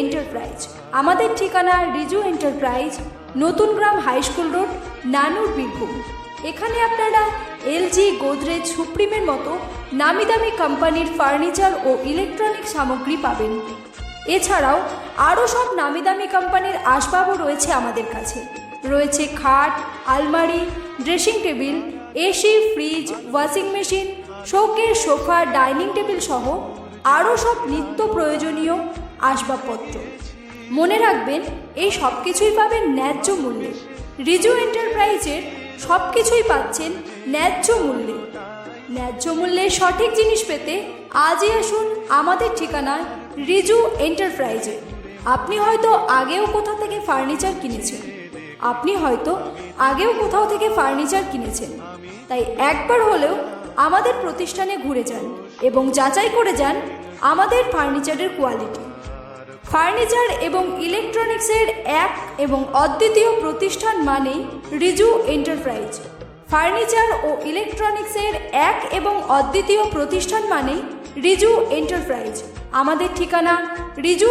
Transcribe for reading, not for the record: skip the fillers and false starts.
Enterprise. আমাদের ঠিকানা Riju enterprise, নতুন গ্রাম হাই স্কুল রোড, নানুর, বীরভূম। এখানে আপনারা এলজি, গোদরেজ, সুপ্রিমের মতো নামি দামি কোম্পানির ফার্নিচার ও ইলেকট্রনিক সামগ্রী পাবেন। এছাড়াও আরও সব নামি দামি কোম্পানির আসবাবও রয়েছে আমাদের কাছে। রয়েছে খাট, আলমারি, dressing table, AC, fridge, washing machine, showcase, sofa, dining table সহ আরও সব নিত্য প্রয়োজনীয় আসবাবপত্র। মনে রাখবেন, এই সব কিছুই পাবেন ন্যায্য মূল্যে। রিজু এন্টারপ্রাইজের সব কিছুই পাচ্ছেন ন্যায্য মূল্যে। ন্যায্য মূল্যে সঠিক জিনিস পেতে আজই আসুন আমাদের ঠিকানায় রিজু এন্টারপ্রাইজে। আপনি হয়তো আগেও কোথা থেকে ফার্নিচার কিনেছেন, তাই একবার হলেও আমাদের প্রতিষ্ঠানে ঘুরে যান এবং যাচাই করে যান আমাদের ফার্নিচারের কোয়ালিটি। ফার্নিচার এবং ইলেকট্রনিক্সের এক এবং অদ্বিতীয় প্রতিষ্ঠান মানেই রিজু এন্টারপ্রাইজ। ফার্নিচার ও ইলেকট্রনিক্সের এক এবং অদ্বিতীয় প্রতিষ্ঠান মানেই রিজু এন্টারপ্রাইজ। আমাদের ঠিকানা রিজু